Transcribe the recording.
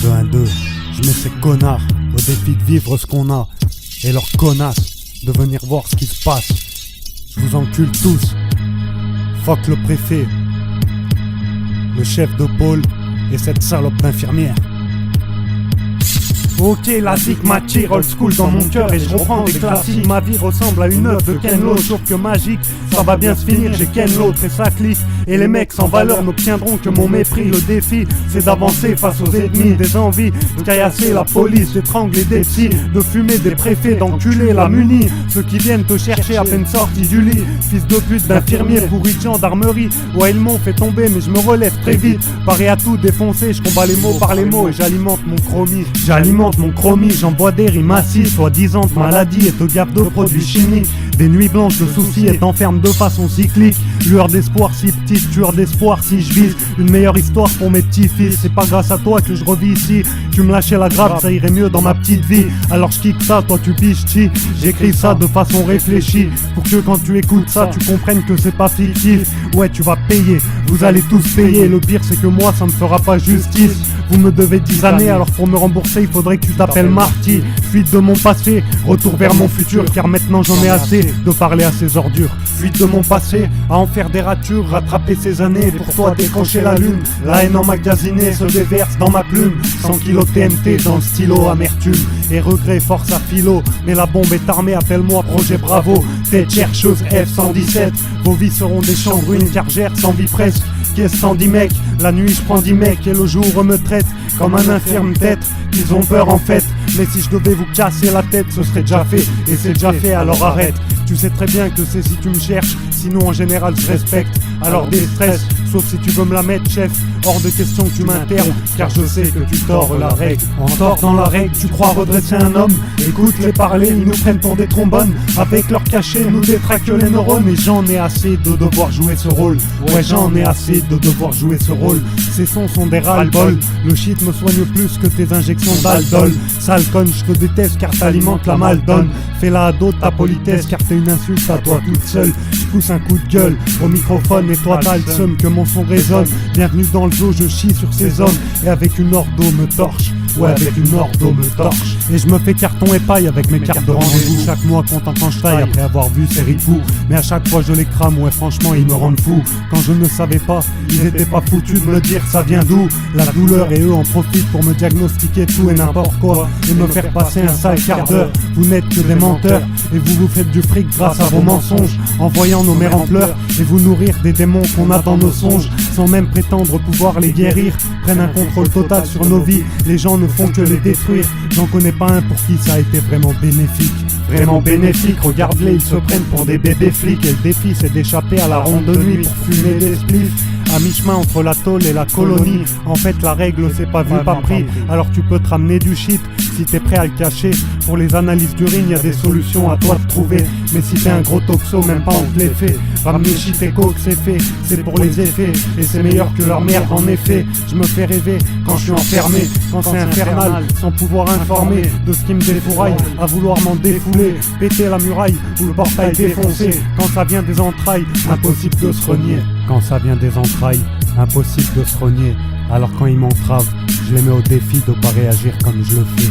2, 1, 2. Je mets ces connards au défi de vivre ce qu'on a et leur connasse de venir voir ce qui se passe. Je vous encule tous. Fuck le préfet, le chef de pôle et cette salope d'infirmière. Ok, la zik m'attire, old school dans mon cœur et je reprends des classiques. Ma vie ressemble à une œuvre de Ken Lo, sauf que magique, ça va bien se finir, j'ai Ken l'autre et sa clique. Et les mecs sans valeur n'obtiendront que mon mépris. Le défi, c'est d'avancer face aux ennemis, des envies de caillasser la police, d'étrangler des psys, de fumer des préfets, d'enculer la munie. Ceux qui viennent te chercher à peine sortis du lit, fils de pute d'infirmier, pourri de gendarmerie. Ouais, ils m'ont fait tomber, mais je me relève très vite. Paré à tout défoncer, je combats les mots par les mots et j'alimente mon chromie. J'envoie des rimes assises, soi-disant maladie et te gaffe de produits chimiques. Des nuits blanches de soucis et t'enferme de façon cyclique. Lueur d'espoir si petite, tueur d'espoir si je vise une meilleure histoire pour mes petits-fils. C'est pas grâce à toi que je revis ici. Tu me lâchais la grappe, ça irait mieux dans ma petite vie. Alors je kick ça, toi tu piches-chi. J'écris ça de façon réfléchie pour que quand tu écoutes ça, tu comprennes que c'est pas fictif. Ouais, tu vas payer, vous allez tous payer. Le pire c'est que moi ça me fera pas justice. Vous me devez 10 années, alors pour me rembourser il faudrait que tu t'appelles Marty. Fuite de mon passé, retour vers mon futur, car maintenant j'en ai assez de parler à ces ordures. Fuite de mon passé, à en faire des ratures, rattraper ces années, pour toi décrocher la lune. La haine emmagasinée se déverse dans ma plume, 100 kilos TNT dans le stylo, amertume et regret, force à philo. Mais la bombe est armée, appelle-moi projet Bravo. Tête chercheuse F-117, vos vies seront des champs brunes, car gère sans vie presque. Qu'est-ce 110 mecs, la nuit je prends 10 mecs et le jour me traite comme un infirme tête. Ils ont peur en fait, mais si je devais vous casser la tête ce serait déjà fait. Et c'est déjà fait alors arrête. Tu sais très bien que c'est si tu me cherches, sinon en général je respecte. Alors déstresse, sauf si tu veux me la mettre chef. Hors de question que tu m'internes, car je sais que tu tords la règle. En tort dans la règle, tu crois redresser un homme. Écoute-les parler, ils nous prennent pour des trombones. Avec leur cachet, nous détraquent les neurones. Et j'en ai assez de devoir jouer ce rôle. Ouais, j'en ai assez de devoir jouer ce rôle. Ces sons sont des ras-le-bol. Le shit me soigne plus que tes injections d'aldol. Sale conne, je te déteste car t'alimentes la maldonne. Fais-la à d'autres ta politesse, car t'es une insulte à toi toute seule. Je pousse un coup de gueule au microphone et toi t'as le seum que mon son résonne. Bienvenue dans le zoo, je chie sur ces hommes et avec une ordo me torche. Ouais, avec une ordo me torche. Et je me fais carton et paille avec mes cartes de rendez-vous. Chaque mois content quand je taille après avoir vu ces ripoux. Mais à chaque fois je les crame, ouais franchement ils me rendent fou. Quand je ne savais pas, ils étaient pas foutus de me dire ça vient d'où. La douleur et eux en profitent pour me diagnostiquer tout et n'importe quoi. Et me faire passer un sale quart d'heure. Vous n'êtes que des menteurs et vous vous faites du fric grâce à vos mensonges. En voyant nos mères en pleurs et vous nourrir des démons qu'on a dans nos songes. Sans même prétendre pouvoir les guérir, prennent un contrôle total sur nos vies. Les gens ne font que les détruire. J'en connais pas un pour qui ça a été vraiment bénéfique. Vraiment bénéfique, regarde-les, ils se prennent pour des bébés flics. Et le défi c'est d'échapper à la ronde de nuit pour fumer des spliffs. À mi-chemin entre la tôle et la colonie. En fait la règle c'est pas vu pas pris. Alors tu peux te ramener du shit si t'es prêt à le cacher. Pour les analyses d'urine y a des solutions à toi de trouver. Mais si t'es un gros toxo même pas on te les fait. Ramener shit et coke c'est fait, c'est pour les effets. Et c'est meilleur que leur merde en effet. Je me fais rêver quand je suis enfermé. Quand c'est infernal, sans pouvoir informer de ce qui me défouraille. À vouloir m'en défouler, péter la muraille ou le portail défoncé. Quand ça vient des entrailles, impossible de se renier. Quand ça vient des entrailles, impossible de se renier. Alors quand ils m'entravent, je les mets au défi de pas réagir comme je le fais.